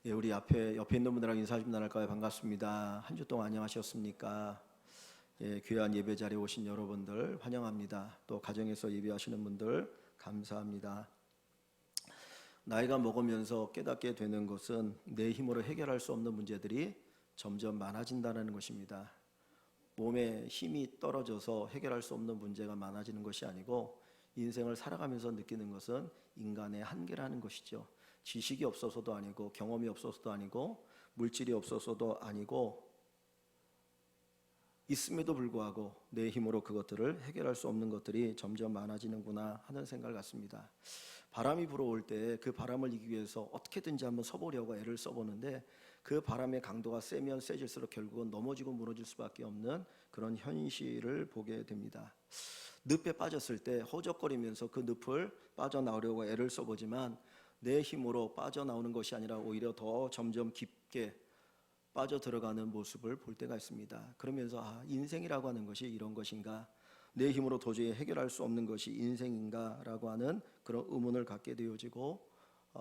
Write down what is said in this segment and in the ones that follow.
예, 우리 옆에 있는 분들랑 인사 좀 나눌까요? 반갑습니다. 한 주 동안 안녕하셨습니까? 예, 귀한 예배 자리에 오신 여러분들 환영합니다. 또 가정에서 예배하시는 분들 감사합니다. 나이가 먹으면서 깨닫게 되는 것은 내 힘으로 해결할 수 없는 문제들이 점점 많아진다는 것입니다. 몸에 힘이 떨어져서 해결할 수 없는 문제가 많아지는 것이 아니고 인생을 살아가면서 느끼는 것은 인간의 한계라는 것이죠. 지식이 없어서도 아니고 경험이 없어서도 아니고 물질이 없어서도 아니고 있음에도 불구하고 내 힘으로 그것들을 해결할 수 없는 것들이 점점 많아지는구나 하는 생각을 갖습니다. 바람이 불어올 때 그 바람을 이기기 위해서 어떻게든지 한번 서보려고 애를 써보는데 그 바람의 강도가 세면 세질수록 결국은 넘어지고 무너질 수밖에 없는 그런 현실을 보게 됩니다. 늪에 빠졌을 때 허우적거리면서 그 늪을 빠져나오려고 애를 써보지만 내 힘으로 빠져나오는 것이 아니라 오히려 더 점점 깊게 빠져들어가는 모습을 볼 때가 있습니다. 그러면서 인생이라고 하는 것이 이런 것인가? 내 힘으로 도저히 해결할 수 없는 것이 인생인가? 라고 하는 그런 의문을 갖게 되어지고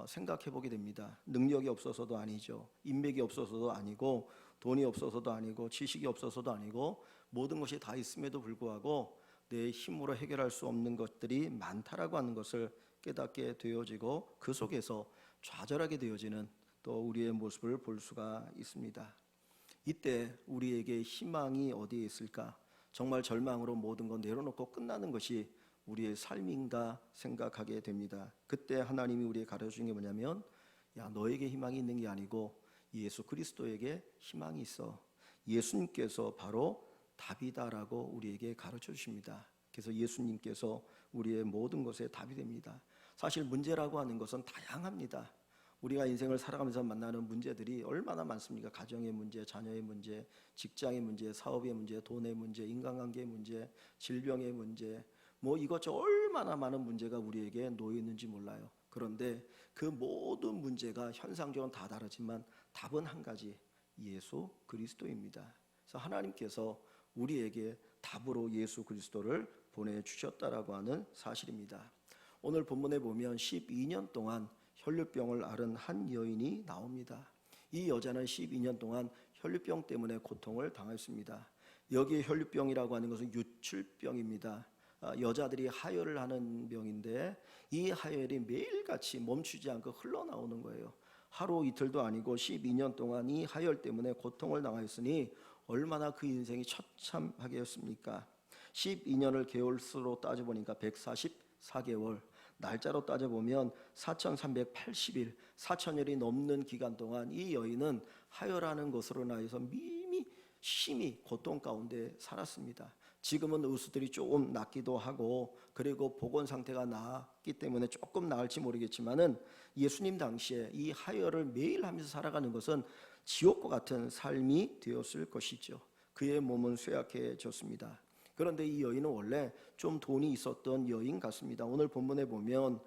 생각해 보게 됩니다. 능력이 없어서도 아니죠. 인맥이 없어서도 아니고 돈이 없어서도 아니고 지식이 없어서도 아니고 모든 것이 다 있음에도 불구하고 내 힘으로 해결할 수 없는 것들이 많다라고 하는 것을 깨닫게 되어지고 그 속에서 좌절하게 되어지는 또 우리의 모습을 볼 수가 있습니다. 이때 우리에게 희망이 어디에 있을까? 정말 절망으로 모든 것 내려놓고 끝나는 것이 우리의 삶인가 생각하게 됩니다. 그때 하나님이 우리에게 가르쳐준 게 뭐냐면 너에게 희망이 있는 게 아니고 예수 그리스도에게 희망이 있어. 예수님께서 바로 답이다라고 우리에게 가르쳐 주십니다. 그래서 예수님께서 우리의 모든 것에 답이 됩니다. 사실 문제라고 하는 것은 다양합니다. 우리가 인생을 살아가면서 만나는 문제들이 얼마나 많습니까? 가정의 문제, 자녀의 문제, 직장의 문제, 사업의 문제, 돈의 문제, 인간관계의 문제, 질병의 문제, 이것저것 얼마나 많은 문제가 우리에게 놓여 있는지 몰라요. 그런데 그 모든 문제가 현상적으로는 다 다르지만 답은 한 가지, 예수 그리스도입니다. 그래서 하나님께서 우리에게 답으로 예수 그리스도를 보내주셨다라고 하는 사실입니다. 오늘 본문에 보면 12년 동안 혈류병을 앓은 한 여인이 나옵니다. 이 여자는 12년 동안 혈류병 때문에 고통을 당했습니다. 여기 혈류병이라고 하는 것은 유출병입니다. 여자들이 하혈을 하는 병인데 이 하혈이 매일같이 멈추지 않고 흘러나오는 거예요. 하루 이틀도 아니고 12년 동안 이 하혈 때문에 고통을 당하였으니 얼마나 그 인생이 처참하겠습니까? 12년을 개월수로 따져보니까 144개월, 날짜로 따져보면 4380일, 4000일이 넘는 기간 동안 이 여인은 하혈하는 것으로 인하여서 심히 고통 가운데 살았습니다. 지금은 의수들이 조금 낫기도 하고 그리고 보건 상태가 나았기 때문에 조금 나을지 모르겠지만은 예수님 당시에 이 하혈을 매일 하면서 살아가는 것은 지옥과 같은 삶이 되었을 것이죠. 그의 몸은 쇠약해졌습니다. 그런데 이 여인은 원래 좀 돈이 있었던 여인 같습니다. 오늘 본문에 보면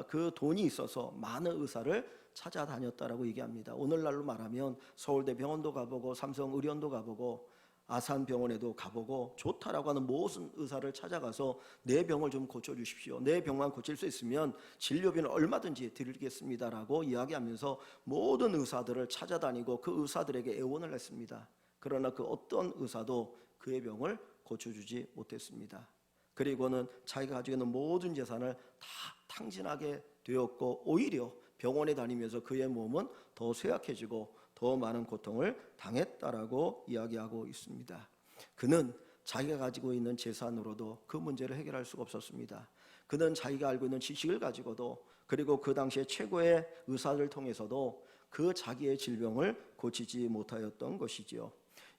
그 돈이 있어서 많은 의사를 찾아다녔다라고 얘기합니다. 오늘날로 말하면 서울대병원도 가보고 삼성의료원도 가보고 아산병원에도 가보고 좋다라고 하는 모든 의사를 찾아가서 내 병을 좀 고쳐주십시오. 내 병만 고칠 수 있으면 진료비는 얼마든지 드리겠습니다라고 이야기하면서 모든 의사들을 찾아다니고 그 의사들에게 애원을 했습니다. 그러나 그 어떤 의사도 그의 병을 고쳐주지 못했습니다. 그리고는 자기가 가지고 있는 모든 재산을 다 탕진하게 되었고 오히려 병원에 다니면서 그의 몸은 더 쇠약해지고 더 많은 고통을 당했다라고 이야기하고 있습니다. 그는 자기가 가지고 있는 재산으로도 그 문제를 해결할 수가 없었습니다. 그는 자기가 알고 있는 지식을 가지고도 그리고 그 당시에 최고의 의사를 통해서도 그 자기의 질병을 고치지 못하였던 것이지요.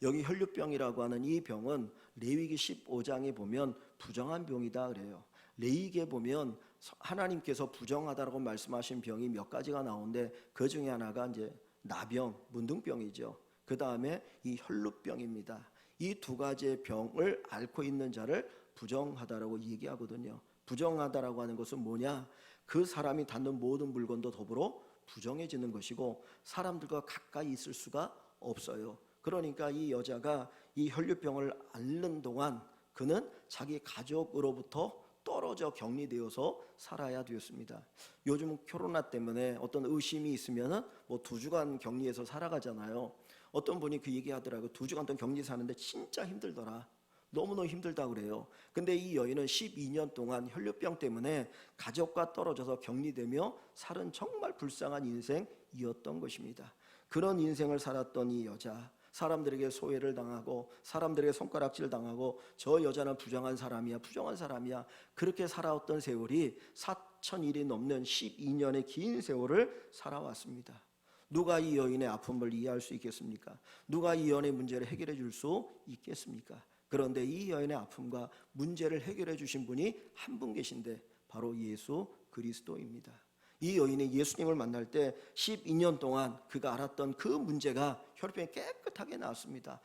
여기 혈류병이라고 하는 이 병은 레위기 15장에 보면 부정한 병이다 그래요. 레위기에 보면 하나님께서 부정하다라고 말씀하신 병이 몇 가지가 나오는데 그 중에 하나가 이제 나병, 문둥병이죠. 그 다음에 이 혈류병입니다. 이 두 가지의 병을 앓고 있는 자를 부정하다라고 얘기하거든요. 부정하다라고 하는 것은 뭐냐? 그 사람이 닿는 모든 물건도 더불어 부정해지는 것이고 사람들과 가까이 있을 수가 없어요. 그러니까 이 여자가 이 혈류병을 앓는 동안 그는 자기 가족으로부터 떨어져 격리되어서 살아야 되었습니다. 요즘 코로나 때문에 어떤 의심이 있으면은 뭐 2주간 격리해서 살아가잖아요. 어떤 분이 그 얘기하더라고요. 2주간 동안 격리 사는데 진짜 힘들더라. 너무너무 힘들다고 그래요. 근데 이 여인은 12년 동안 혈류병 때문에 가족과 떨어져서 격리되며 살은 정말 불쌍한 인생이었던 것입니다. 그런 인생을 살았던 이 여자, 사람들에게 소외를 당하고 사람들에게 손가락질 당하고 저 여자는 부정한 사람이야 그렇게 살아왔던 세월이 4,000일이 넘는 12년의 긴 세월을 살아왔습니다. 누가 이 여인의 아픔을 이해할 수 있겠습니까? 누가 이 여인의 문제를 해결해 줄 수 있겠습니까? 그런데 이 여인의 아픔과 문제를 해결해 주신 분이 한 분 계신데 바로 예수 그리스도입니다. 이 여인이 예수님을 만날 때 12년 동안 그가 알았던 그 문제가 혈류병이 깨끗하게 나았습니다.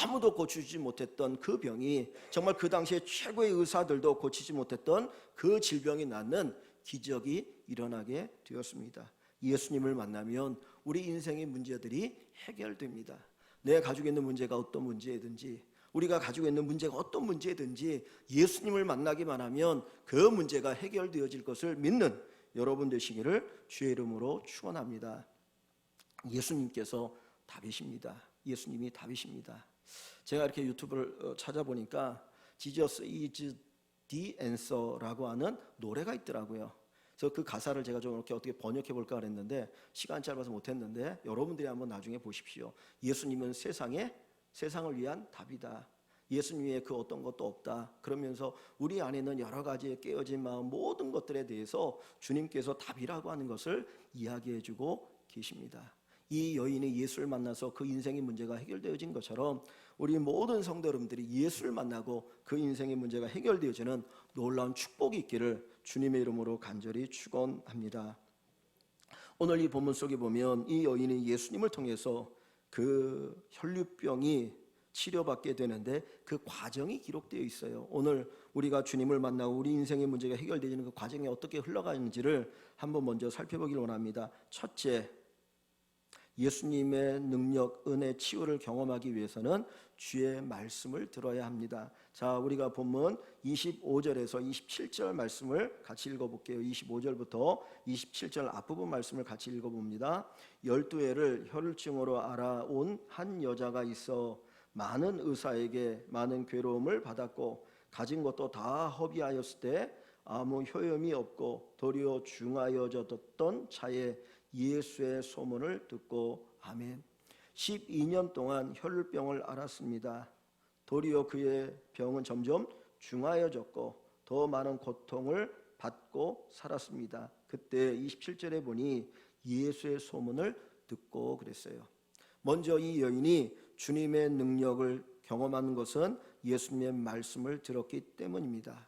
아무도 고치지 못했던 그 병이, 정말 그 당시에 최고의 의사들도 고치지 못했던 그 질병이 낫는 기적이 일어나게 되었습니다. 예수님을 만나면 우리 인생의 문제들이 해결됩니다. 내가 가지고 있는 문제가 어떤 문제든지, 우리가 가지고 있는 문제가 어떤 문제든지 예수님을 만나기만 하면 그 문제가 해결되어질 것을 믿는 여러분 되시기를 주의 이름으로 축원합니다. 예수님께서 답이십니다. 예수님이 답이십니다. 제가 이렇게 유튜브를 찾아보니까 Jesus is the answer라고 하는 노래가 있더라고요. 그래서 그 가사를 제가 좀 이렇게 어떻게 번역해 볼까 그랬는데 시간 짧아서 못했는데 여러분들이 한번 나중에 보십시오. 예수님은 세상을 위한 답이다. 예수님 외에 그 어떤 것도 없다. 그러면서 우리 안에는 여러 가지 깨어진 마음, 모든 것들에 대해서 주님께서 답이라고 하는 것을 이야기해주고 계십니다. 이 여인이 예수를 만나서 그 인생의 문제가 해결되어진 것처럼 우리 모든 성도 여러분들이 예수를 만나고 그 인생의 문제가 해결되어지는 놀라운 축복이 있기를 주님의 이름으로 간절히 축원합니다. 오늘 이 본문 속에 보면 이 여인이 예수님을 통해서 그 혈류병이 치료받게 되는데 그 과정이 기록되어 있어요. 오늘 우리가 주님을 만나고 우리 인생의 문제가 해결되는 그 과정이 어떻게 흘러가는지를 한번 먼저 살펴보길 원합니다. 첫째, 예수님의 능력, 은혜, 치유를 경험하기 위해서는 주의 말씀을 들어야 합니다. 자, 우리가 본문 25절에서 27절 말씀을 같이 읽어볼게요. 25절부터 27절 앞부분 말씀을 같이 읽어봅니다. 12해를 혈증으로 알아온 한 여자가 있어 많은 의사에게 많은 괴로움을 받았고 가진 것도 다 허비하였을 때 아무 효험이 없고 도리어 중하여졌던 차에 예수의 소문을 듣고 아멘. 12년 동안 혈류병을 앓았습니다. 도리어 그의 병은 점점 중하여졌고 더 많은 고통을 받고 살았습니다. 그때 27절에 보니 예수의 소문을 듣고 그랬어요. 먼저 이 여인이 주님의 능력을 경험하는 것은 예수님의 말씀을 들었기 때문입니다.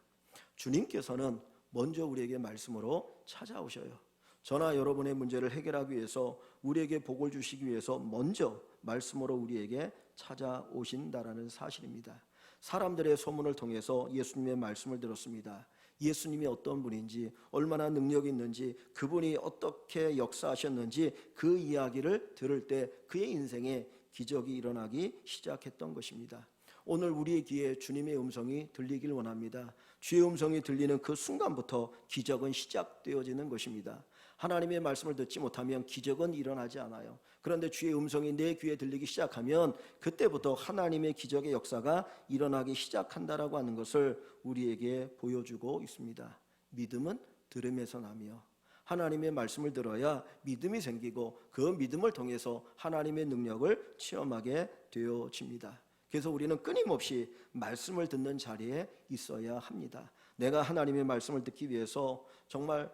주님께서는 먼저 우리에게 말씀으로 찾아오셔요. 저나 여러분의 문제를 해결하기 위해서, 우리에게 복을 주시기 위해서 먼저 말씀으로 우리에게 찾아오신다라는 사실입니다. 사람들의 소문을 통해서 예수님의 말씀을 들었습니다. 예수님이 어떤 분인지, 얼마나 능력이 있는지, 그분이 어떻게 역사하셨는지 그 이야기를 들을 때 그의 인생에 기적이 일어나기 시작했던 것입니다. 오늘 우리의 귀에 주님의 음성이 들리길 원합니다. 주의 음성이 들리는 그 순간부터 기적은 시작되어지는 것입니다. 하나님의 말씀을 듣지 못하면 기적은 일어나지 않아요. 그런데 주의 음성이 내 귀에 들리기 시작하면 그때부터 하나님의 기적의 역사가 일어나기 시작한다라고 하는 것을 우리에게 보여주고 있습니다. 믿음은 들음에서 나며 하나님의 말씀을 들어야 믿음이 생기고 그 믿음을 통해서 하나님의 능력을 체험하게 되어집니다. 그래서 우리는 끊임없이 말씀을 듣는 자리에 있어야 합니다. 내가 하나님의 말씀을 듣기 위해서 정말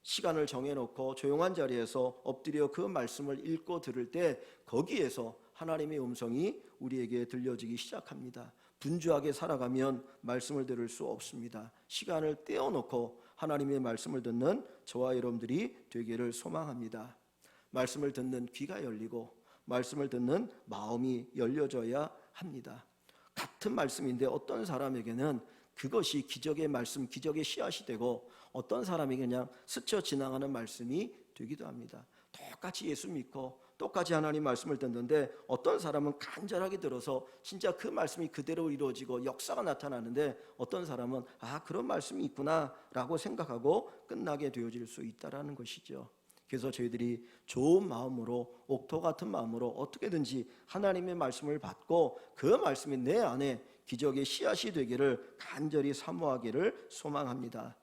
시간을 정해놓고 조용한 자리에서 엎드려 그 말씀을 읽고 들을 때 거기에서 하나님의 음성이 우리에게 들려지기 시작합니다. 분주하게 살아가면 말씀을 들을 수 없습니다. 시간을 떼어놓고 하나님의 말씀을 듣는 저와 여러분들이 되기를 소망합니다. 말씀을 듣는 귀가 열리고 말씀을 듣는 마음이 열려져야 합니다. 같은 말씀인데 어떤 사람에게는 그것이 기적의 말씀, 기적의 씨앗이 되고 어떤 사람에게 그냥 스쳐 지나가는 말씀이 되기도 합니다. 똑같이 예수 믿고 똑같이 하나님 말씀을 듣는데 어떤 사람은 간절하게 들어서 진짜 그 말씀이 그대로 이루어지고 역사가 나타나는데 어떤 사람은 그런 말씀이 있구나라고 생각하고 끝나게 되어질 수 있다라는 것이죠. 그래서 저희들이 좋은 마음으로 옥토 같은 마음으로 어떻게든지 하나님의 말씀을 받고 그 말씀이 내 안에 기적의 씨앗이 되기를 간절히 사모하기를 소망합니다.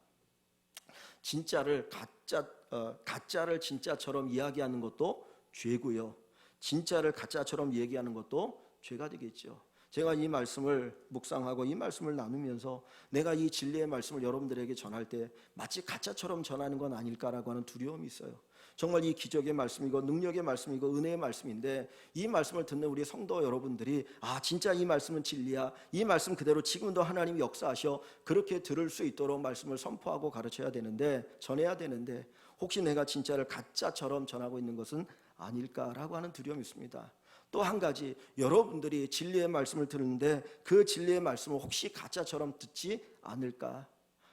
가짜를 진짜처럼 이야기하는 것도 죄고요. 진짜를 가짜처럼 얘기하는 것도 죄가 되겠죠. 제가 이 말씀을 묵상하고 이 말씀을 나누면서 내가 이 진리의 말씀을 여러분들에게 전할 때 마치 가짜처럼 전하는 건 아닐까라고 하는 두려움이 있어요. 정말 이 기적의 말씀이고 능력의 말씀이고 은혜의 말씀인데 이 말씀을 듣는 우리 성도 여러분들이 진짜 이 말씀은 진리야, 이 말씀 그대로 지금도 하나님이 역사하셔, 그렇게 들을 수 있도록 말씀을 선포하고 가르쳐야 되는데, 전해야 되는데 혹시 내가 진짜를 가짜처럼 전하고 있는 것은 아닐까라고 하는 두려움이 있습니다. 또 한 가지, 여러분들이 진리의 말씀을 듣는데 그 진리의 말씀을 혹시 가짜처럼 듣지 않을까?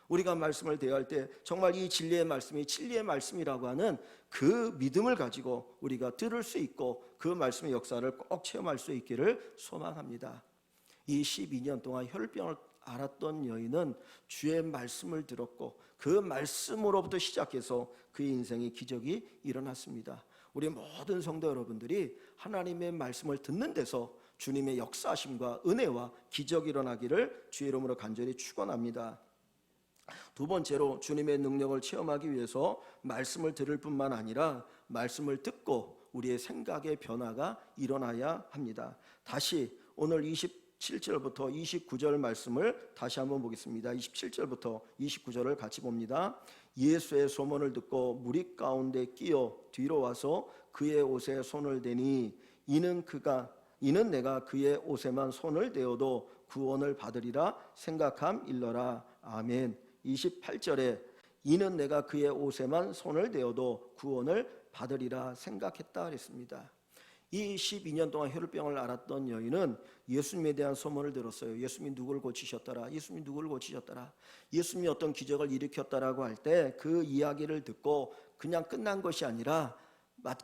우리가 말씀을 대할 때 정말 이 진리의 말씀이 진리의 말씀이라고 하는 그 믿음을 가지고 우리가 들을 수 있고 그 말씀의 역사를 꼭 체험할 수 있기를 소망합니다. 이 12년 동안 혈병을 앓았던 여인은 주의 말씀을 들었고 그 말씀으로부터 시작해서 그의 인생에 기적이 일어났습니다. 우리 모든 성도 여러분들이 하나님의 말씀을 듣는 데서 주님의 역사하심과 은혜와 기적이 일어나기를 주의 이름으로 간절히 축원합니다. 두 번째로 주님의 능력을 체험하기 위해서 말씀을 들을 뿐만 아니라 말씀을 듣고 우리의 생각의 변화가 일어나야 합니다. 다시 오늘 27절부터 29절 말씀을 다시 한번 보겠습니다. 27절부터 29절을 같이 봅니다. 예수의 소문을 듣고 무리 가운데 끼어 뒤로 와서 그의 옷에 손을 대니 이는 내가 그의 옷에만 손을 대어도 구원을 받으리라 생각함일러라. 아멘. 28절에 이는 내가 그의 옷에만 손을 대어도 구원을 받으리라 생각했다 그랬습니다. 이 12년 동안 혈병을 앓았던 여인은 예수님에 대한 소문을 들었어요. 예수님이 누구를 고치셨더라, 예수님이 누구를 고치셨더라, 예수님이 어떤 기적을 일으켰다라고 할 때 그 이야기를 듣고 그냥 끝난 것이 아니라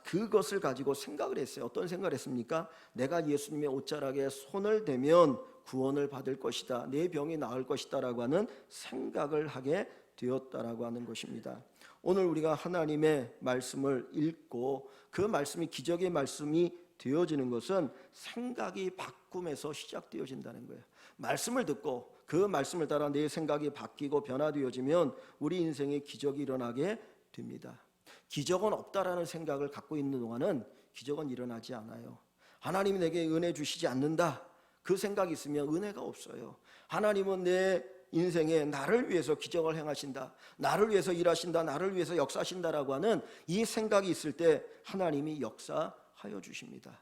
그것을 가지고 생각을 했어요. 어떤 생각을 했습니까? 내가 예수님의 옷자락에 손을 대면 구원을 받을 것이다, 내 병이 나을 것이다 라고 하는 생각을 하게 되었다라고 하는 것입니다. 오늘 우리가 하나님의 말씀을 읽고 그 말씀이 기적의 말씀이 되어지는 것은 생각이 바꿈에서 시작되어진다는 거예요. 말씀을 듣고 그 말씀을 따라 내 생각이 바뀌고 변화되어지면 우리 인생에 기적이 일어나게 됩니다. 기적은 없다라는 생각을 갖고 있는 동안은 기적은 일어나지 않아요. 하나님이 내게 은혜 주시지 않는다, 그 생각이 있으면 은혜가 없어요. 하나님은 내 인생에 나를 위해서 기적을 행하신다, 나를 위해서 일하신다, 나를 위해서 역사하신다라고 하는 이 생각이 있을 때 하나님이 역사하여 주십니다.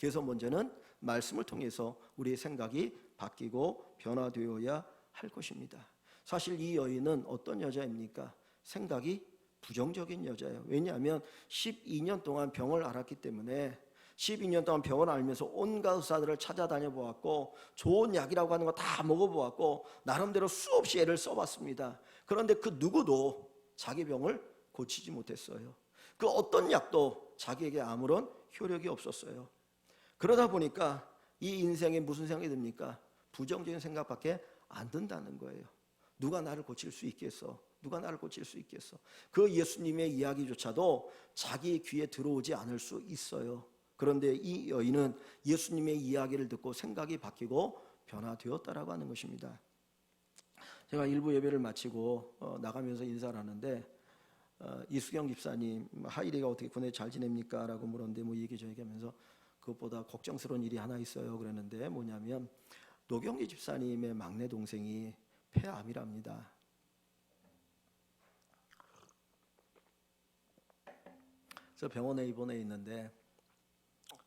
그래서 먼저는 말씀을 통해서 우리의 생각이 바뀌고 변화되어야 할 것입니다. 사실 이 여인은 어떤 여자입니까? 생각이 부정적인 여자예요. 왜냐하면 12년 동안 병을 앓았기 때문에 12년 동안 병을 앓으면서 온갖 의사들을 찾아다녀 보았고 좋은 약이라고 하는 거 다 먹어보았고 나름대로 수없이 애를 써봤습니다. 그런데 그 누구도 자기 병을 고치지 못했어요. 그 어떤 약도 자기에게 아무런 효력이 없었어요. 그러다 보니까 이 인생에 무슨 생각이 듭니까? 부정적인 생각밖에 안 든다는 거예요. 누가 나를 고칠 수 있겠어? 누가 나를 고칠 수 있겠어? 그 예수님의 이야기조차도 자기 귀에 들어오지 않을 수 있어요. 그런데 이 여인은 예수님의 이야기를 듣고 생각이 바뀌고 변화되었다라고 하는 것입니다. 제가 일부 예배를 마치고 나가면서 인사를 하는데 이수경 집사님, 하일이가 어떻게 군에 잘 지냅니까? 라고 물었는데 얘기저기 하면서 그것보다 걱정스러운 일이 하나 있어요 그랬는데 뭐냐면 노경희 집사님의 막내 동생이 폐암이랍니다. 그래서 병원에 입원해 있는데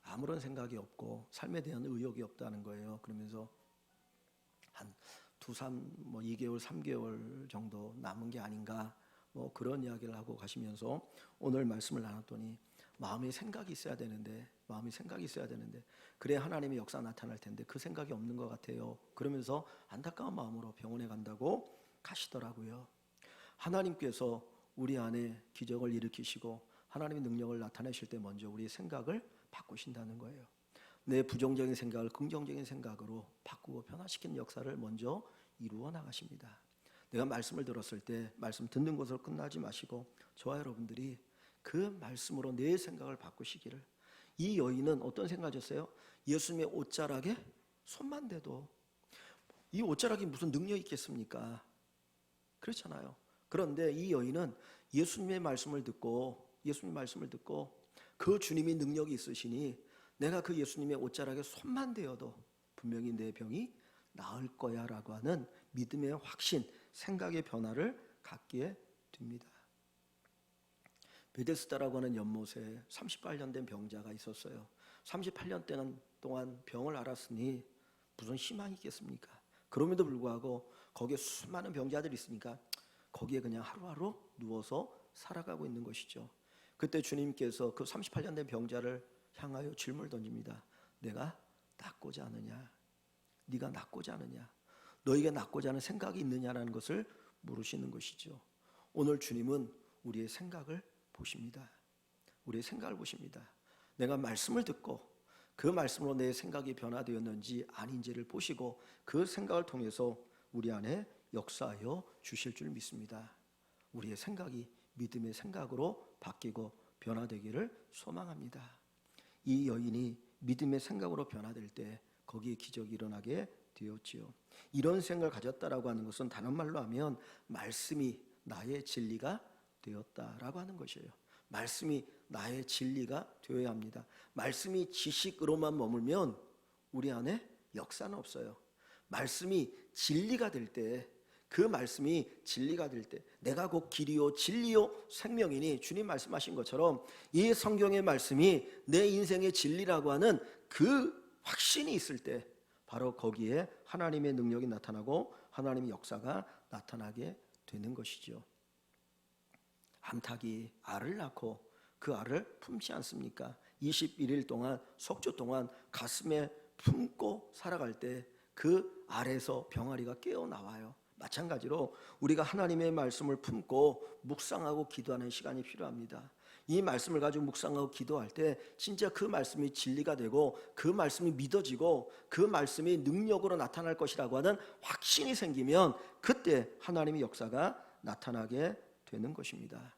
아무런 생각이 없고 삶에 대한 의욕이 없다는 거예요. 그러면서 한 2개월, 3개월 정도 남은 게 아닌가 그런 이야기를 하고 가시면서 오늘 말씀을 나눴더니 마음에 생각이 있어야 되는데 그래 하나님의 역사 나타날 텐데 그 생각이 없는 것 같아요. 그러면서 안타까운 마음으로 병원에 간다고 가시더라고요. 하나님께서 우리 안에 기적을 일으키시고 하나님의 능력을 나타내실 때 먼저 우리의 생각을 바꾸신다는 거예요. 내 부정적인 생각을 긍정적인 생각으로 바꾸고 변화시키는 역사를 먼저 이루어 나가십니다. 내가 말씀을 들었을 때 말씀 듣는 것으로 끝나지 마시고 저와 여러분들이 그 말씀으로 내 생각을 바꾸시기를. 이 여인은 어떤 생각을 졌어요? 예수님의 옷자락에 손만 대도, 이 옷자락이 무슨 능력이 있겠습니까? 그렇잖아요. 그런데 이 여인은 예수님의 말씀을 듣고 그 주님이 능력이 있으시니 내가 그 예수님의 옷자락에 손만 대어도 분명히 내 병이 나을 거야 라고 하는 믿음의 확신, 생각의 변화를 갖게 됩니다. 베데스다라고 하는 연못에 38년 된 병자가 있었어요. 38년 동안 병을 앓았으니 무슨 희망이 있겠습니까? 그럼에도 불구하고 거기에 수많은 병자들이 있으니까 거기에 그냥 하루하루 누워서 살아가고 있는 것이죠. 그때 주님께서 그 38년 된 병자를 향하여 질문을 던집니다. 내가 낫고자 하느냐? 네가 낫고자 하느냐? 너에게 낫고자 하는 생각이 있느냐라는 것을 물으시는 것이죠. 오늘 주님은 우리의 생각을 보십니다. 우리의 생각을 보십니다. 내가 말씀을 듣고 그 말씀으로 내 생각이 변화되었는지 아닌지를 보시고 그 생각을 통해서 우리 안에 역사하여 주실 줄 믿습니다. 우리의 생각이 믿음의 생각으로 바뀌고 변화되기를 소망합니다. 이 여인이 믿음의 생각으로 변화될 때 거기에 기적이 일어나게 되었지요. 이런 생각을 가졌다라고 하는 것은 다른 말로 하면 말씀이 나의 진리가 되었다라고 하는 것이에요. 말씀이 나의 진리가 되어야 합니다. 말씀이 지식으로만 머물면 우리 안에 역사는 없어요. 말씀이 진리가 될 때, 그 말씀이 진리가 될 때, 내가 곧 길이요 진리요 생명이니 주님 말씀하신 것처럼 이 성경의 말씀이 내 인생의 진리라고 하는 그 확신이 있을 때 바로 거기에 하나님의 능력이 나타나고 하나님의 역사가 나타나게 되는 것이죠. 암탉이 알을 낳고 그 알을 품지 않습니까? 21일 동안, 석주 동안 가슴에 품고 살아갈 때 그 알에서 병아리가 깨어나와요. 마찬가지로 우리가 하나님의 말씀을 품고 묵상하고 기도하는 시간이 필요합니다. 이 말씀을 가지고 묵상하고 기도할 때 진짜 그 말씀이 진리가 되고 그 말씀이 믿어지고 그 말씀이 능력으로 나타날 것이라고 하는 확신이 생기면 그때 하나님의 역사가 나타나게 되는 것입니다.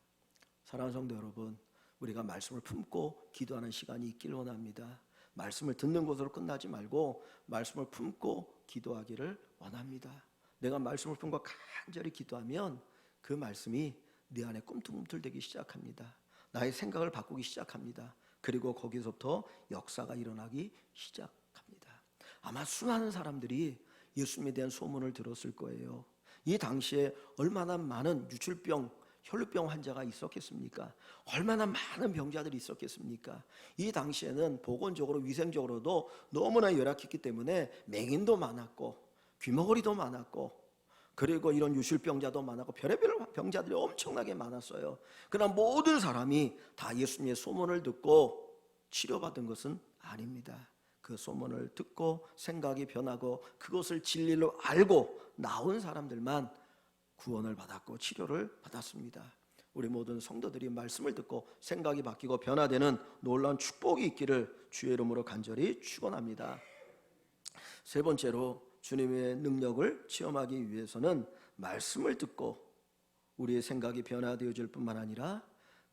사랑하는 성도 여러분, 우리가 말씀을 품고 기도하는 시간이 있기를 원합니다. 말씀을 듣는 것으로 끝나지 말고 말씀을 품고 기도하기를 원합니다. 내가 말씀을 품고 간절히 기도하면 그 말씀이 내 안에 꿈틀꿈틀대기 시작합니다. 나의 생각을 바꾸기 시작합니다. 그리고 거기서부터 역사가 일어나기 시작합니다. 아마 수많은 사람들이 예수님에 대한 소문을 들었을 거예요. 이 당시에 얼마나 많은 유출병, 혈루병 환자가 있었겠습니까? 얼마나 많은 병자들이 있었겠습니까? 이 당시에는 보건적으로 위생적으로도 너무나 열악했기 때문에 맹인도 많았고 귀머거리도 많았고 그리고 이런 유술병자도 많았고 별의별 병자들이 엄청나게 많았어요. 그러나 모든 사람이 다 예수님의 소문을 듣고 치료받은 것은 아닙니다. 그 소문을 듣고 생각이 변하고 그것을 진리로 알고 나온 사람들만 구원을 받았고 치료를 받았습니다. 우리 모든 성도들이 말씀을 듣고 생각이 바뀌고 변화되는 놀라운 축복이 있기를 주의 이름으로 간절히 축원합니다. 세 번째로 주님의 능력을 체험하기 위해서는 말씀을 듣고 우리의 생각이 변화되어질 뿐만 아니라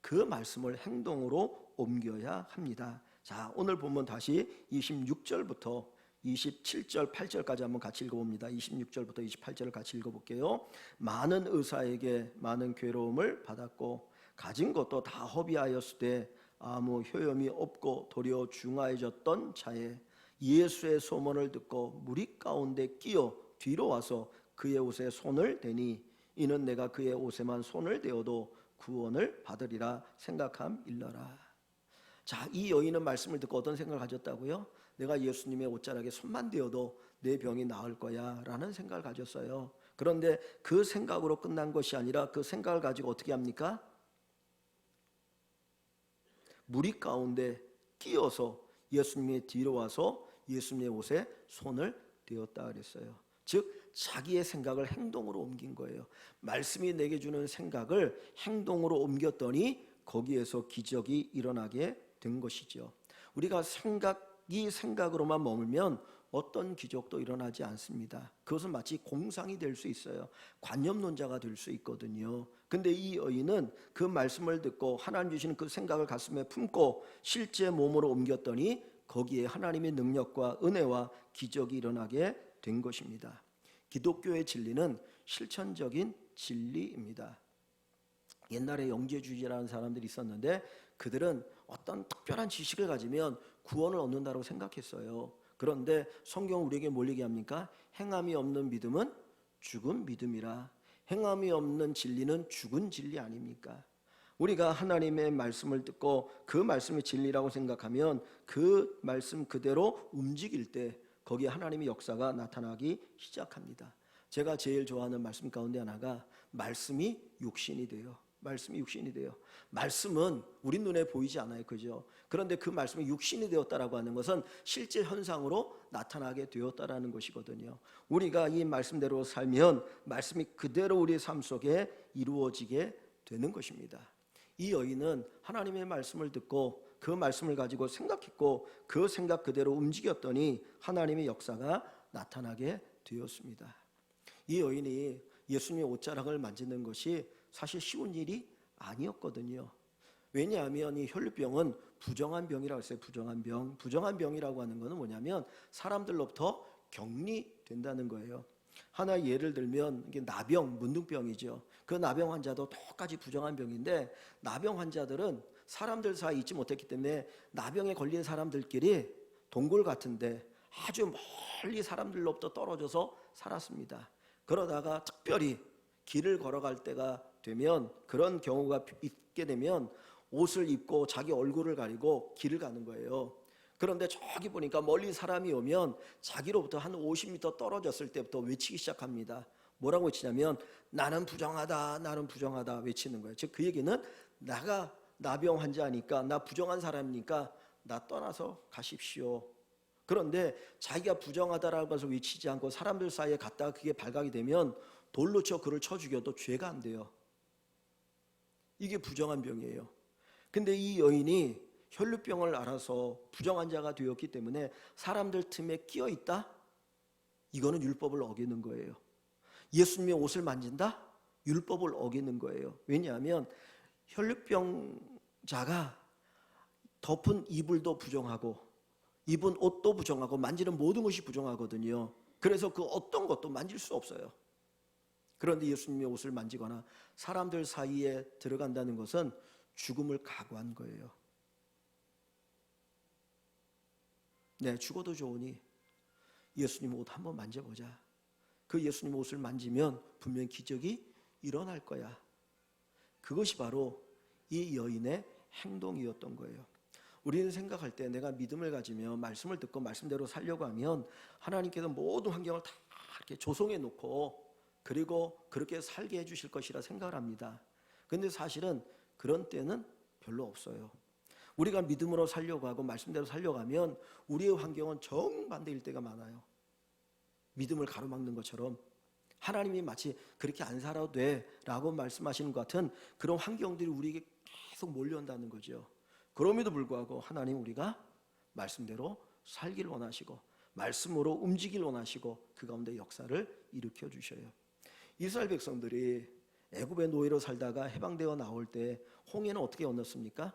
그 말씀을 행동으로 옮겨야 합니다. 자, 오늘 본문 다시 26절부터 27절, 8절까지 한번 같이 읽어봅니다. 26절부터 28절을 같이 읽어볼게요. 많은 의사에게 많은 괴로움을 받았고 가진 것도 다 허비하였을 때 아무 효염이 없고 도리어 중하해졌던 자에 예수의 소문을 듣고 무리 가운데 끼어 뒤로 와서 그의 옷에 손을 대니 이는 내가 그의 옷에만 손을 대어도 구원을 받으리라 생각함일러라. 자, 이 여인은 말씀을 듣고 어떤 생각을 가졌다고요? 내가 예수님의 옷자락에 손만 대어도 내 병이 나을 거야 라는 생각을 가졌어요. 그런데 그 생각으로 끝난 것이 아니라 그 생각을 가지고 어떻게 합니까? 무리 가운데 끼어서 예수님의 뒤로 와서 예수님의 옷에 손을 대었다 그랬어요. 즉 자기의 생각을 행동으로 옮긴 거예요. 말씀이 내게 주는 생각을 행동으로 옮겼더니 거기에서 기적이 일어나게 된 것이죠. 우리가 생각이 생각으로만 머물면 어떤 기적도 일어나지 않습니다. 그것은 마치 공상이 될 수 있어요. 관념론자가 될 수 있거든요. 근데 이 여인은 그 말씀을 듣고 하나님 주시는 그 생각을 가슴에 품고 실제 몸으로 옮겼더니 거기에 하나님의 능력과 은혜와 기적이 일어나게 된 것입니다. 기독교의 진리는 실천적인 진리입니다. 옛날에 영재주의자라는 사람들이 있었는데 그들은 어떤 특별한 지식을 가지면 구원을 얻는다고 생각했어요. 그런데 성경은 우리에게 뭘 얘기합니까? 행함이 없는 믿음은 죽은 믿음이라. 행함이 없는 진리는 죽은 진리 아닙니까? 우리가 하나님의 말씀을 듣고 그 말씀이 진리라고 생각하면 그 말씀 그대로 움직일 때 거기에 하나님의 역사가 나타나기 시작합니다. 제가 제일 좋아하는 말씀 가운데 하나가 말씀이 육신이 돼요. 말씀이 육신이 돼요. 말씀은 우리 눈에 보이지 않아요. 그죠? 그런데 그 말씀이 육신이 되었다라고 하는 것은 실제 현상으로 나타나게 되었다라는 것이거든요. 우리가 이 말씀대로 살면 말씀이 그대로 우리의 삶 속에 이루어지게 되는 것입니다. 이 여인은 하나님의 말씀을 듣고 그 말씀을 가지고 생각했고 그 생각 그대로 움직였더니 하나님의 역사가 나타나게 되었습니다. 이 여인이 예수님의 옷자락을 만지는 것이 사실 쉬운 일이 아니었거든요. 왜냐하면 이 혈루병은 부정한 병이라고 했어요. 부정한 병. 부정한 병이라고 하는 것은 뭐냐면 사람들로부터 격리된다는 거예요. 하나의 예를 들면 이게 나병, 문둥병이죠. 그 나병 환자도 똑같이 부정한 병인데 나병 환자들은 사람들 사이 있지 못했기 때문에 나병에 걸린 사람들끼리 동굴 같은데 아주 멀리 사람들로부터 떨어져서 살았습니다. 그러다가 특별히 길을 걸어갈 때가 되면 그런 경우가 있게 되면 옷을 입고 자기 얼굴을 가리고 길을 가는 거예요. 그런데 저기 보니까 멀리 사람이 오면 자기로부터 한 50m 떨어졌을 때부터 외치기 시작합니다. 뭐라고 외치냐면 나는 부정하다, 나는 부정하다 외치는 거예요. 즉 그 얘기는 나가 나병 환자니까 나 부정한 사람이니까 나 떠나서 가십시오. 그런데 자기가 부정하다라고 해서 외치지 않고 사람들 사이에 갔다가 그게 발각이 되면 돌로 쳐 그를 쳐 죽여도 죄가 안 돼요. 이게 부정한 병이에요. 근데 이 여인이 혈루병을 알아서 부정한 자가 되었기 때문에 사람들 틈에 끼어 있다? 이거는 율법을 어기는 거예요. 예수님의 옷을 만진다? 율법을 어기는 거예요. 왜냐하면 혈루병자가 덮은 이불도 부정하고 입은 옷도 부정하고 만지는 모든 것이 부정하거든요. 그래서 그 어떤 것도 만질 수 없어요. 그런데 예수님의 옷을 만지거나 사람들 사이에 들어간다는 것은 죽음을 각오한 거예요. 네, 죽어도 좋으니 예수님 옷 한번 만져보자. 그 예수님 옷을 만지면 분명히 기적이 일어날 거야. 그것이 바로 이 여인의 행동이었던 거예요. 우리는 생각할 때 내가 믿음을 가지며 말씀을 듣고 말씀대로 살려고 하면 하나님께서 모든 환경을 다 이렇게 조성해 놓고 그리고 그렇게 살게 해주실 것이라 생각을 합니다. 그런데 사실은 그런 때는 별로 없어요. 우리가 믿음으로 살려고 하고 말씀대로 살려고 하면 우리의 환경은 정반대일 때가 많아요. 믿음을 가로막는 것처럼 하나님이 마치 그렇게 안 살아도 돼 라고 말씀하시는 것 같은 그런 환경들이 우리에게 계속 몰려온다는 거죠. 그럼에도 불구하고 하나님 우리가 말씀대로 살기를 원하시고 말씀으로 움직이길 원하시고 그 가운데 역사를 일으켜 주셔요. 이스라엘 백성들이 애굽의 노예로 살다가 해방되어 나올 때 홍해는 어떻게 건넜습니까?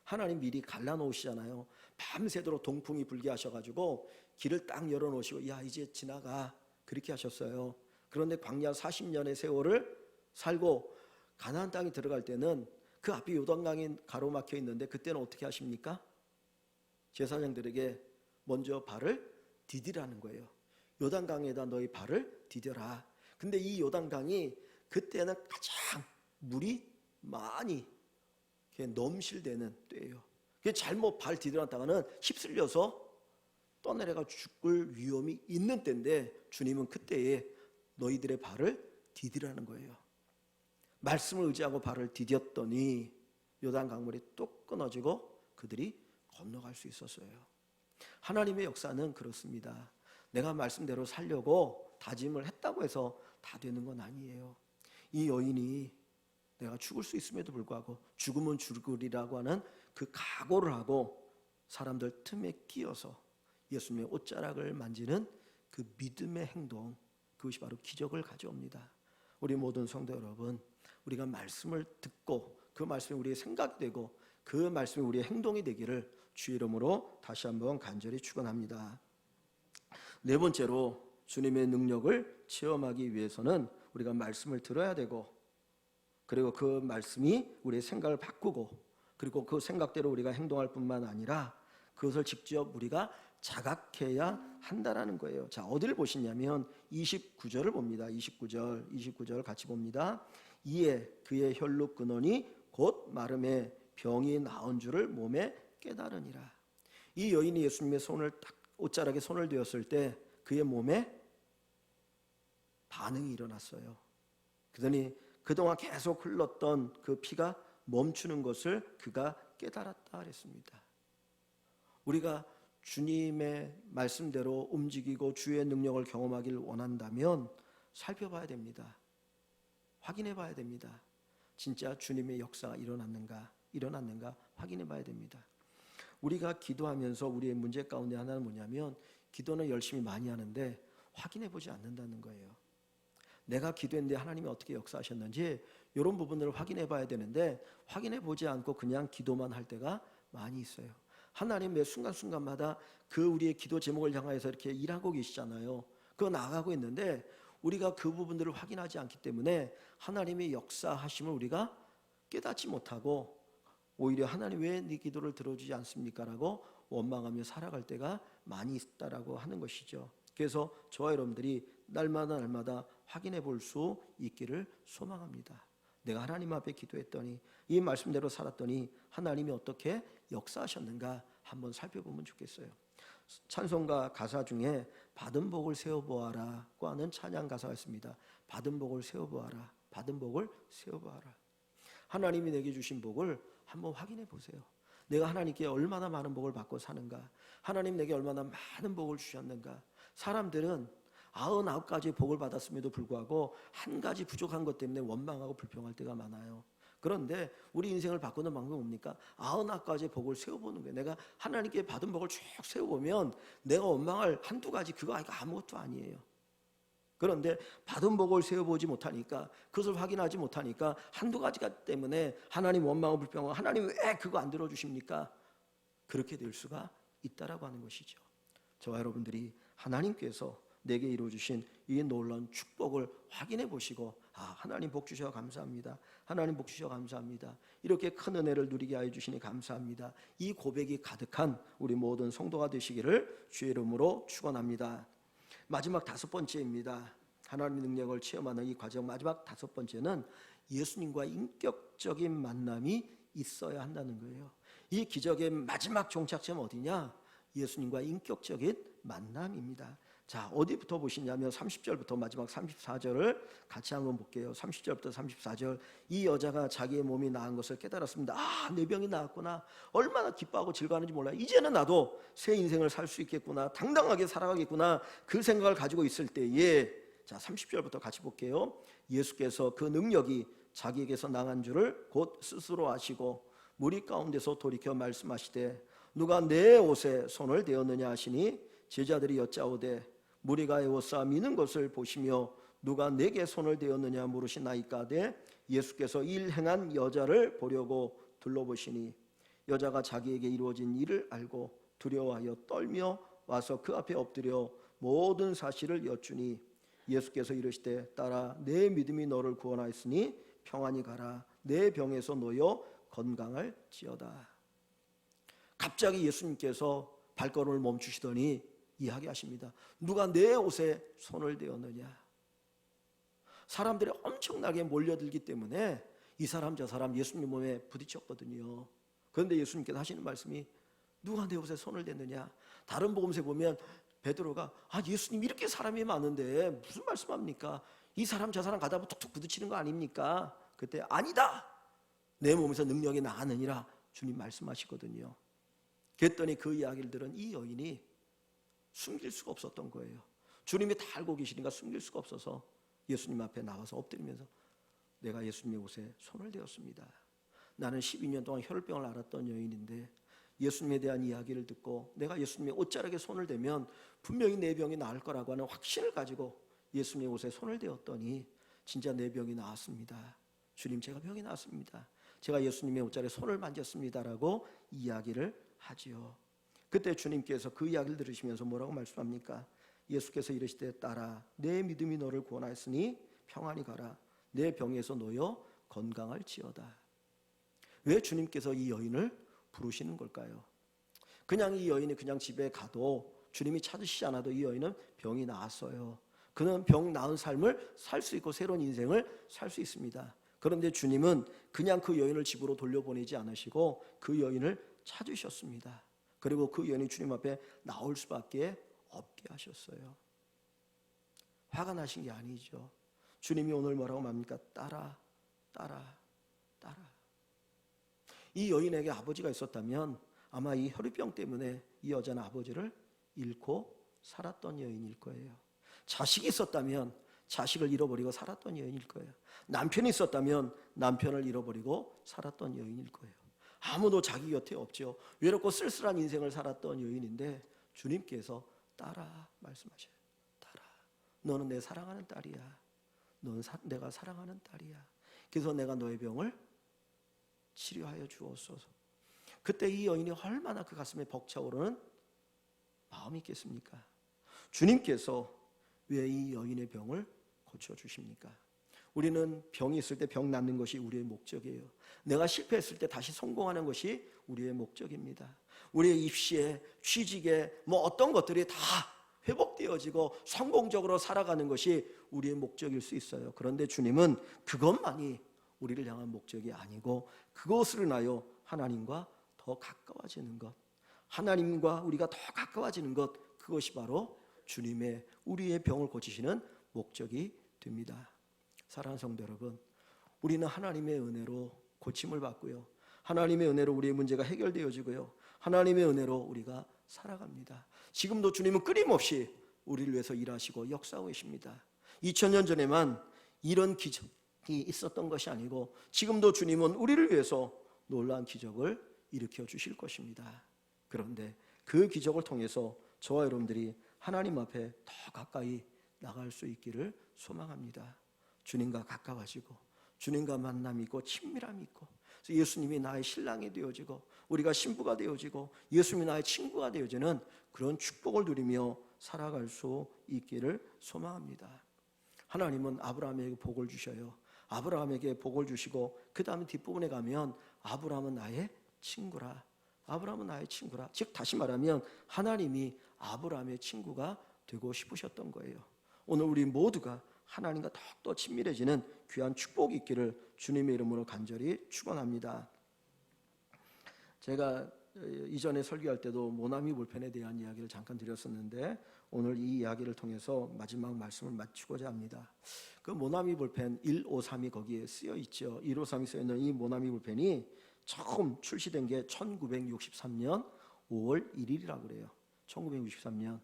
하나님 미리 갈라놓으시잖아요. 밤새도록 동풍이 불게 하셔가지고 길을 딱 열어놓으시고 야 이제 지나가 그렇게 하셨어요. 그런데 광야 40년의 세월을 살고 가나안 땅에 들어갈 때는 그 앞에 요단강이 가로막혀 있는데 그때는 어떻게 하십니까? 제사장들에게 먼저 발을 디디라는 거예요. 요단강에다 너희 발을 디뎌라. 근데 이 요단강이 그때는 가장 물이 많이 넘실대는 때예요. 잘못 발 디뎌놨다가는 휩쓸려서 떠내려가 죽을 위험이 있는 때인데 주님은 그때에 너희들의 발을 디디라는 거예요. 말씀을 의지하고 발을 디뎠더니 요단 강물이 뚝 끊어지고 그들이 건너갈 수 있었어요. 하나님의 역사는 그렇습니다. 내가 말씀대로 살려고 다짐을 했다고 해서 다 되는 건 아니에요. 이 여인이 내가 죽을 수 있음에도 불구하고 죽으면 죽으리라고 하는 그 각오를 하고 사람들 틈에 끼어서 예수님의 옷자락을 만지는 그 믿음의 행동, 그것이 바로 기적을 가져옵니다. 우리 모든 성도 여러분, 우리가 말씀을 듣고 그 말씀이 우리의 생각이 되고 그 말씀이 우리의 행동이 되기를 주의 이름으로 다시 한번 간절히 축원합니다. 네 번째로 주님의 능력을 체험하기 위해서는 우리가 말씀을 들어야 되고, 그리고 그 말씀이 우리의 생각을 바꾸고, 그리고 그 생각대로 우리가 행동할 뿐만 아니라 그것을 직접 우리가 자각해야 한다라는 거예요. 자, 어디를 보시냐면 29절을 봅니다. 29절 같이 봅니다. 이에 그의 혈육 근원이 곧 마름에 병이 나은 줄을 몸에 깨달으니라. 이 여인이 예수님의 손을 딱 옷자락에 손을 대었을 때 그의 몸에 반응이 일어났어요. 그러더니 그동안 계속 흘렀던 그 피가 멈추는 것을 그가 깨달았다 그랬습니다. 우리가 주님의 말씀대로 움직이고 주의 능력을 경험하기를 원한다면 살펴봐야 됩니다. 확인해 봐야 됩니다. 진짜 주님의 역사가 일어났는가 확인해 봐야 됩니다. 우리가 기도하면서 우리의 문제 가운데 하나는 뭐냐면 기도는 열심히 많이 하는데 확인해 보지 않는다는 거예요. 내가 기도했는데 하나님이 어떻게 역사하셨는지 이런 부분들을 확인해 봐야 되는데 확인해 보지 않고 그냥 기도만 할 때가 많이 있어요. 하나님 매 순간순간마다 그 우리의 기도 제목을 향해서 이렇게 일하고 계시잖아요. 그거 나아가고 있는데 우리가 그 부분들을 확인하지 않기 때문에 하나님의 역사하심을 우리가 깨닫지 못하고 오히려 하나님 왜 네 기도를 들어주지 않습니까? 라고 원망하며 살아갈 때가 많이 있다라고 하는 것이죠. 그래서 저와 여러분들이 날마다 확인해 볼 수 있기를 소망합니다. 내가 하나님 앞에 기도했더니 이 말씀대로 살았더니 하나님이 어떻게 역사하셨는가 한번 살펴보면 좋겠어요. 찬송가 가사 중에 받은 복을 세어보아라고 하는 찬양 가사가 있습니다. 받은 복을 세어보아라. 받은 복을 세어보아라. 하나님이 내게 주신 복을 한번 확인해 보세요. 내가 하나님께 얼마나 많은 복을 받고 사는가, 하나님 내게 얼마나 많은 복을 주셨는가. 사람들은 99가지 복을 받았음에도 불구하고 한 가지 부족한 것 때문에 원망하고 불평할 때가 많아요. 그런데 우리 인생을 바꾸는 방법이 뭡니까? 99가지의 복을 세워보는 거예요. 내가 하나님께 받은 복을 쭉 세워보면 내가 원망할 한두 가지 그거 아무것도 아니에요. 그런데 받은 복을 세워보지 못하니까, 그것을 확인하지 못하니까 한두 가지가 때문에 하나님 원망하고 불평하고 하나님 왜 그거 안 들어주십니까? 그렇게 될 수가 있다라고 하는 것이죠. 저와 여러분들이 하나님께서 내게 이루어주신 이 놀라운 축복을 확인해 보시고, 하나님 복 주셔서 감사합니다. 하나님 복 주셔서 감사합니다. 이렇게 큰 은혜를 누리게 하여 주시니 감사합니다. 이 고백이 가득한 우리 모든 성도가 되시기를 주의 이름으로 축원합니다. 마지막 5번째입니다. 하나님의 능력을 체험하는 이 과정 마지막 5번째는 예수님과 인격적인 만남이 있어야 한다는 거예요. 이 기적의 마지막 종착점 어디냐? 예수님과 인격적인 만남입니다. 자, 어디부터 보시냐면 30절부터 마지막 34절을 같이 한번 볼게요. 30절부터 34절. 이 여자가 자기의 몸이 나은 것을 깨달았습니다. 내 병이 나았구나. 얼마나 기뻐하고 즐거워하는지 몰라요. 이제는 나도 새 인생을 살 수 있겠구나. 당당하게 살아가겠구나. 그 생각을 가지고 있을 때에, 자, 30절부터 같이 볼게요. 예수께서 그 능력이 자기에게서 나간 줄을 곧 스스로 아시고 무리 가운데서 돌이켜 말씀하시되 누가 내 옷에 손을 대었느냐 하시니 제자들이 여짜오되 무리가 에워싸 미는 것을 보시며 누가 내게 손을 대었느냐 물으시나이까되 예수께서 일 행한 여자를 보려고 둘러보시니 여자가 자기에게 이루어진 일을 알고 두려워하여 떨며 와서 그 앞에 엎드려 모든 사실을 여쭈니 예수께서 이르시되 딸아 내 믿음이 너를 구원하였으니 평안히 가라 내 병에서 놓여 건강할지어다. 갑자기 예수님께서 발걸음을 멈추시더니 이야기하십니다. 누가 내 옷에 손을 대었느냐. 사람들이 엄청나게 몰려들기 때문에 이 사람 저 사람 예수님 몸에 부딪혔거든요. 그런데 예수님께서 하시는 말씀이 누가 내 옷에 손을 댔느냐. 다른 복음서에 보면 베드로가 예수님 이렇게 사람이 많은데 무슨 말씀합니까? 이 사람 저 사람 가다 보면 툭툭 부딪히는 거 아닙니까? 그때 아니다. 내 몸에서 능력이 나느니라 주님 말씀하시거든요. 그랬더니 그 이야기를 들은 이 여인이 숨길 수가 없었던 거예요. 주님이 다 알고 계시니까 숨길 수가 없어서 예수님 앞에 나와서 엎드리면서 내가 예수님의 옷에 손을 대었습니다. 나는 12년 동안 혈병을 앓았던 여인인데 예수님에 대한 이야기를 듣고 내가 예수님의 옷자락에 손을 대면 분명히 내 병이 나을 거라고 하는 확신을 가지고 예수님의 옷에 손을 대었더니 진짜 내 병이 나았습니다. 주님, 제가 병이 나았습니다. 제가 예수님의 옷자락에 손을 만졌습니다라고 이야기를 하지요. 그때 주님께서 그 이야기를 들으시면서 뭐라고 말씀합니까? 예수께서 이르시되 딸아, 내 믿음이 너를 구원하였으니 평안히 가라. 내 병에서 놓여 건강할지어다. 왜 주님께서 이 여인을 부르시는 걸까요? 그냥 이 여인이 그냥 집에 가도 주님이 찾으시지 않아도 이 여인은 병이 나았어요. 그는 병 나은 삶을 살 수 있고 새로운 인생을 살 수 있습니다. 그런데 주님은 그냥 그 여인을 집으로 돌려보내지 않으시고 그 여인을 찾으셨습니다. 그리고 그 여인이 주님 앞에 나올 수밖에 없게 하셨어요. 화가 나신 게 아니죠. 주님이 오늘 뭐라고 말합니까? 따라, 따라, 따라. 이 여인에게 아버지가 있었다면 아마 이 혈유병 때문에 이 여자는 아버지를 잃고 살았던 여인일 거예요. 자식이 있었다면 자식을 잃어버리고 살았던 여인일 거예요. 남편이 있었다면 남편을 잃어버리고 살았던 여인일 거예요. 아무도 자기 곁에 없죠. 외롭고 쓸쓸한 인생을 살았던 여인인데 주님께서 따라 말씀하셔요. 따라. 너는 내 사랑하는 딸이야. 너는 내가 사랑하는 딸이야. 그래서 내가 너의 병을 치료하여 주옵소서. 그때 이 여인이 얼마나 그 가슴에 벅차오르는 마음이 있겠습니까? 주님께서 왜 이 여인의 병을 고쳐주십니까? 우리는 병이 있을 때 병 낫는 것이 우리의 목적이에요. 내가 실패했을 때 다시 성공하는 것이 우리의 목적입니다. 우리의 입시에, 취직에 어떤 것들이 다 회복되어지고 성공적으로 살아가는 것이 우리의 목적일 수 있어요. 그런데 주님은 그것만이 우리를 향한 목적이 아니고 그것을 인하여 하나님과 더 가까워지는 것, 하나님과 우리가 더 가까워지는 것, 그것이 바로 주님의 우리의 병을 고치시는 목적이 됩니다. 사랑하는 성도 여러분, 우리는 하나님의 은혜로 고침을 받고요, 하나님의 은혜로 우리의 문제가 해결되어지고요, 하나님의 은혜로 우리가 살아갑니다. 지금도 주님은 끊임없이 우리를 위해서 일하시고 역사하고 계십니다. 2000년 전에만 이런 기적이 있었던 것이 아니고 지금도 주님은 우리를 위해서 놀라운 기적을 일으켜 주실 것입니다. 그런데 그 기적을 통해서 저와 여러분들이 하나님 앞에 더 가까이 나갈 수 있기를 소망합니다. 주님과 가까워지고 주님과 만남이 있고 친밀함이 있고, 그래서 예수님이 나의 신랑이 되어지고 우리가 신부가 되어지고 예수님이 나의 친구가 되어지는 그런 축복을 누리며 살아갈 수 있기를 소망합니다. 하나님은 아브라함에게 복을 주셔요. 아브라함에게 복을 주시고 그 다음에 뒷부분에 가면 아브라함은 나의 친구라, 아브라함은 나의 친구라. 즉 다시 말하면 하나님이 아브라함의 친구가 되고 싶으셨던 거예요. 오늘 우리 모두가 하나님과 더욱더 친밀해지는 귀한 축복이 있기를 주님의 이름으로 간절히 축원합니다. 제가 이전에 설교할 때도 모나미 볼펜에 대한 이야기를 잠깐 드렸었는데 오늘 이 이야기를 통해서 마지막 말씀을 마치고자 합니다. 그 모나미 볼펜 153이 거기에 쓰여 있죠. 153이 쓰여 있는 이 모나미 볼펜이 처음 출시된 게 1963년 5월 1일이라고 그래요. 1963년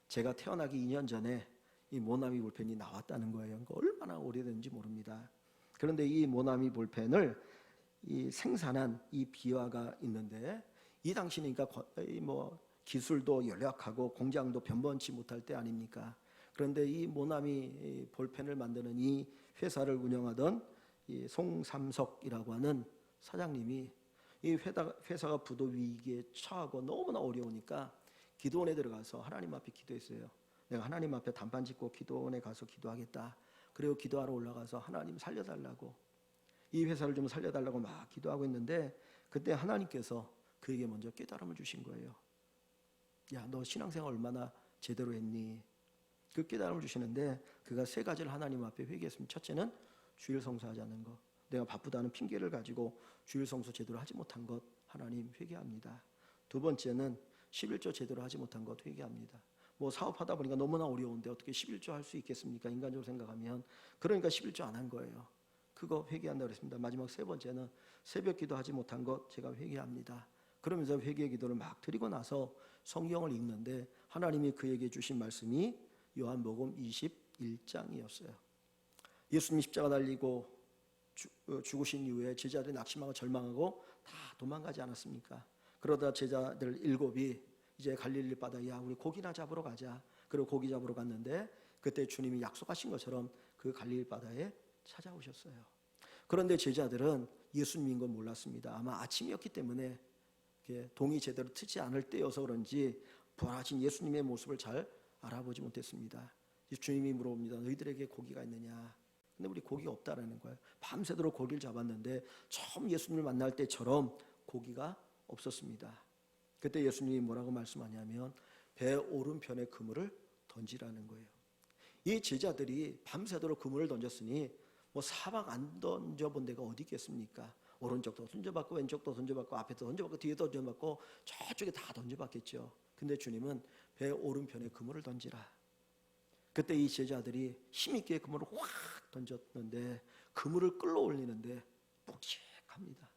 제가 태어나기 2년 전에 이 모나미 볼펜이 나왔다는 거예요. 그러니까 얼마나 오래된지 모릅니다. 그런데 이 모나미 볼펜을 이 생산한 이 비화가 있는데 이 당시니까 기술도 연약하고 공장도 변변치 못할 때 아닙니까? 그런데 이 모나미 볼펜을 만드는 이 회사를 운영하던 이 송삼석이라고 하는 사장님이 이 회사가 부도 위기에 처하고 너무나 어려우니까 기도원에 들어가서 하나님 앞에 기도했어요. 내가 하나님 앞에 단판 짓고 기도원에 가서 기도하겠다. 그리고 기도하러 올라가서 하나님 살려달라고, 이 회사를 좀 살려달라고 막 기도하고 있는데 그때 하나님께서 그에게 먼저 깨달음을 주신 거예요. 야, 너 신앙생활 얼마나 제대로 했니? 그 깨달음을 주시는데 그가 세 가지를 하나님 앞에 회개했습니다. 첫째는 주일 성수하지 않는 것, 내가 바쁘다는 핑계를 가지고 주일 성수 제대로 하지 못한 것 하나님 회개합니다. 두 번째는 11조 제대로 하지 못한 것 회개합니다. 사업하다 보니까 너무나 어려운데 어떻게 11조 할 수 있겠습니까? 인간적으로 생각하면. 그러니까 11조 안 한 거예요. 그거 회개한다고 했습니다. 마지막 세 번째는 새벽 기도하지 못한 것 제가 회개합니다. 그러면서 회개 기도를 막 드리고 나서 성경을 읽는데 하나님이 그에게 주신 말씀이 요한복음 21장이었어요. 예수님 십자가 달리고 죽으신 이후에 제자들이 낙심하고 절망하고 다 도망가지 않았습니까? 그러다 제자들 7이 이제 갈릴리 바다에 야 우리 고기나 잡으러 가자. 그리고 고기 잡으러 갔는데 그때 주님이 약속하신 것처럼 그 갈릴리 바다에 찾아오셨어요. 그런데 제자들은 예수님인 건 몰랐습니다. 아마 아침이었기 때문에 동이 제대로 트지 않을 때여서 그런지 부활하신 예수님의 모습을 잘 알아보지 못했습니다. 주님이 물어봅니다. 너희들에게 고기가 있느냐? 근데 우리 고기가 없다라는 거예요. 밤새도록 고기를 잡았는데 처음 예수님을 만날 때처럼 고기가 없었습니다. 그때 예수님이 뭐라고 말씀하냐면 배 오른편에 그물을 던지라는 거예요. 이 제자들이 밤새도록 그물을 던졌으니 뭐 사방 안 던져본 데가 어디 있겠습니까? 오른쪽도 던져봤고 왼쪽도 던져봤고 앞에도 던져봤고 뒤에도 던져봤고 저쪽에 다 던져봤겠죠. 근데 주님은 배 오른편에 그물을 던지라. 그때 이 제자들이 힘있게 그물을 확 던졌는데 그물을 끌어올리는데 묵직합니다.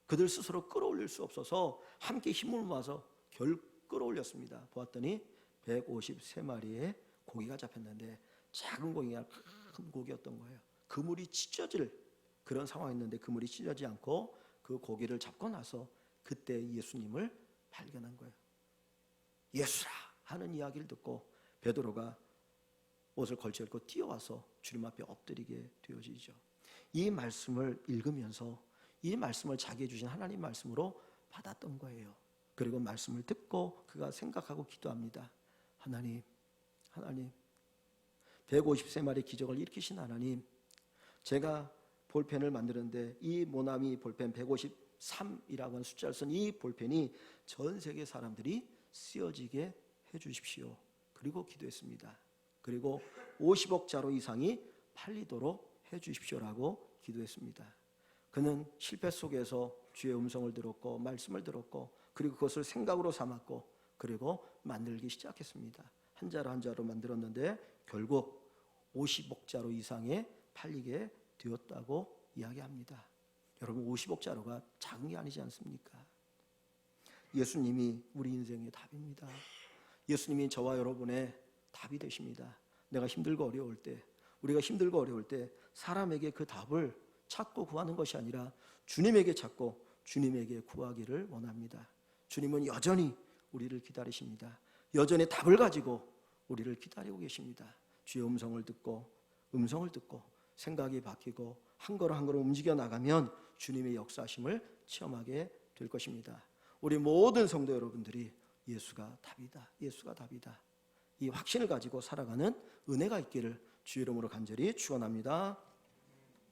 그들 스스로 끌어올릴 수 없어서 함께 힘을 모아서 결 끌어올렸습니다. 보았더니 153마리의 고기가 잡혔는데 작은 고기가 큰 고기였던 거예요. 그물이 찢어질 그런 상황이었는데 그물이 찢어지지 않고 그 고기를 잡고 나서 그때 예수님을 발견한 거예요. 예수라 하는 이야기를 듣고 베드로가 옷을 걸쳐입고 뛰어와서 주님 앞에 엎드리게 되어지죠. 이 말씀을 읽으면서 이 말씀을 자기에게 주신 하나님 말씀으로 받았던 거예요. 그리고 말씀을 듣고 그가 생각하고 기도합니다. 하나님 153마리 기적을 일으키신 하나님, 제가 볼펜을 만드는데 이 모나미 볼펜 153이라고 하는 숫자를 쓴 이 볼펜이 전 세계 사람들이 쓰여지게 해주십시오. 그리고 기도했습니다. 그리고 50억 자로 이상이 팔리도록 해주십시오라고 기도했습니다. 그는 실패 속에서 주의 음성을 들었고 말씀을 들었고 그리고 그것을 생각으로 삼았고 그리고 만들기 시작했습니다. 한 자로 한 자로 만들었는데 결국 50억 자로 이상에 팔리게 되었다고 이야기합니다. 여러분 50억 자루가 작은 게 아니지 않습니까? 예수님이 우리 인생의 답입니다. 예수님이 저와 여러분의 답이 되십니다. 내가 힘들고 어려울 때, 우리가 힘들고 어려울 때 사람에게 그 답을 찾고 구하는 것이 아니라 주님에게 찾고 주님에게 구하기를 원합니다. 주님은 여전히 우리를 기다리십니다. 여전히 답을 가지고 우리를 기다리고 계십니다. 주의 음성을 듣고 생각이 바뀌고 한 걸음 한 걸음 움직여 나가면 주님의 역사심을 체험하게 될 것입니다. 우리 모든 성도 여러분들이 예수가 답이다. 예수가 답이다. 이 확신을 가지고 살아가는 은혜가 있기를 주의 이름으로 간절히 축원합니다.